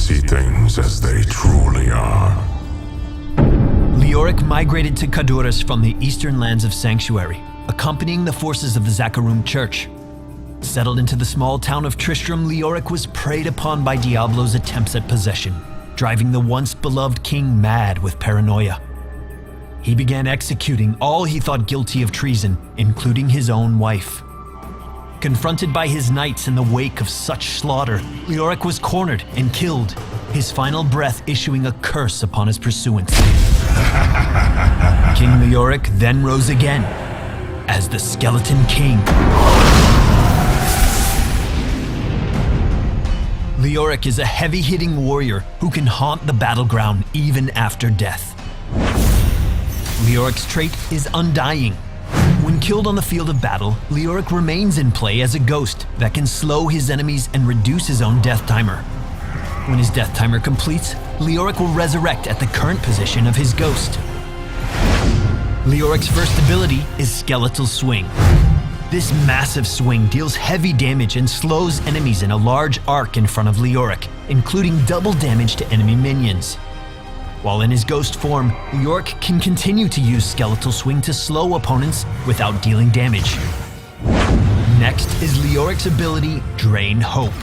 see things as they truly are. Leoric migrated to Cadorus from the eastern lands of Sanctuary, accompanying the forces of the Zakarum Church. Settled into the small town of Tristram, Leoric was preyed upon by Diablo's attempts at possession, driving the once beloved king mad with paranoia. He began executing all he thought guilty of treason, including his own wife. Confronted by his knights in the wake of such slaughter, Leoric was cornered and killed, his final breath issuing a curse upon his pursuance. King Leoric then rose again as the Skeleton King. Leoric is a heavy-hitting warrior who can haunt the battleground even after death. Leoric's trait is Undying. When killed on the field of battle, Leoric remains in play as a ghost that can slow his enemies and reduce his own death timer. When his death timer completes, Leoric will resurrect at the current position of his ghost. Leoric's first ability is Skeletal Swing. This massive swing deals heavy damage and slows enemies in a large arc in front of Leoric, including double damage to enemy minions. While in his ghost form, Leoric can continue to use Skeletal Swing to slow opponents without dealing damage. Next is Leoric's ability, Drain Hope.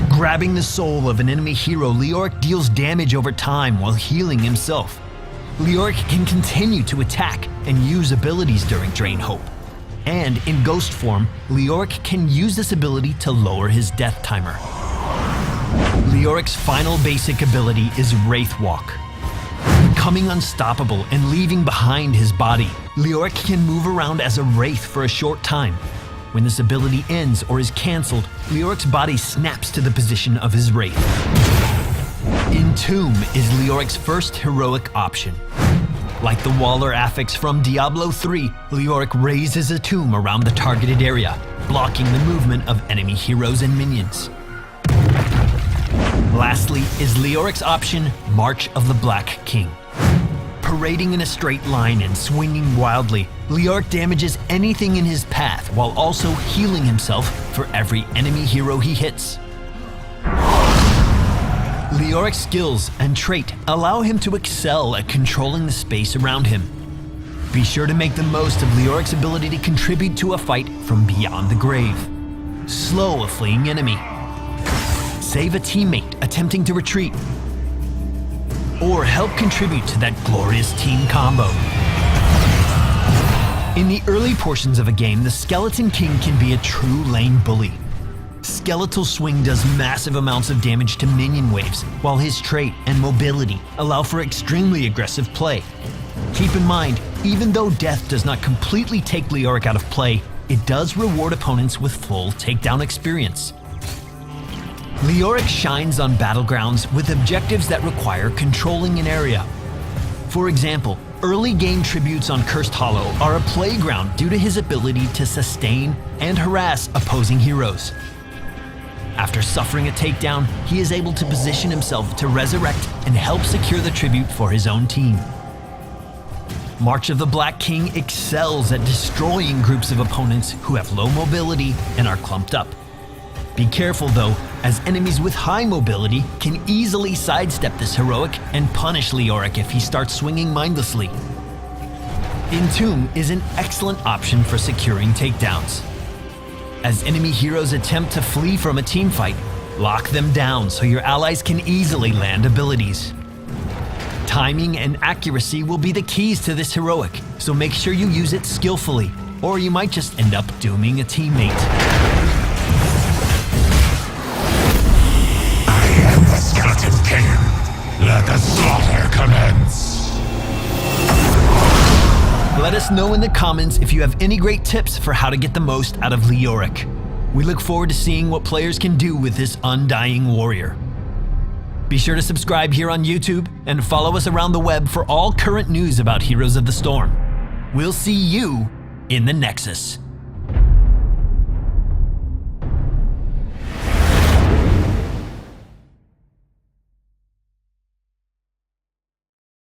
Grabbing the soul of an enemy hero, Leoric deals damage over time while healing himself. Leoric can continue to attack and use abilities during Drain Hope. And in ghost form, Leoric can use this ability to lower his death timer. Leoric's final basic ability is Wraith Walk. Becoming unstoppable and leaving behind his body, Leoric can move around as a wraith for a short time. When this ability ends or is cancelled, Leoric's body snaps to the position of his wraith. Entomb is Leoric's first heroic option. Like the Waller affix from Diablo 3, Leoric raises a tomb around the targeted area, blocking the movement of enemy heroes and minions. Lastly is Leoric's option, March of the Black King. Parading in a straight line and swinging wildly, Leoric damages anything in his path while also healing himself for every enemy hero he hits. Leoric's skills and trait allow him to excel at controlling the space around him. Be sure to make the most of Leoric's ability to contribute to a fight from beyond the grave. Slow a fleeing enemy. Save a teammate attempting to retreat. Or help contribute to that glorious team combo. In the early portions of a game, the Skeleton King can be a true lane bully. Skeletal Swing does massive amounts of damage to minion waves, while his trait and mobility allow for extremely aggressive play. Keep in mind, even though death does not completely take Leoric out of play, it does reward opponents with full takedown experience. Leoric shines on battlegrounds with objectives that require controlling an area. For example, early game tributes on Cursed Hollow are a playground due to his ability to sustain and harass opposing heroes. After suffering a takedown, he is able to position himself to resurrect and help secure the tribute for his own team. March of the Black King excels at destroying groups of opponents who have low mobility and are clumped up. Be careful though, as enemies with high mobility can easily sidestep this heroic and punish Leoric if he starts swinging mindlessly. Entomb is an excellent option for securing takedowns. As enemy heroes attempt to flee from a teamfight, lock them down so your allies can easily land abilities. Timing and accuracy will be the keys to this heroic, so make sure you use it skillfully, or you might just end up dooming a teammate. Skeleton King, let the slaughter commence. Let us know in the comments if you have any great tips for how to get the most out of Leoric. We look forward to seeing what players can do with this undying warrior. Be sure to subscribe here on YouTube and follow us around the web for all current news about Heroes of the Storm. We'll see you in the Nexus.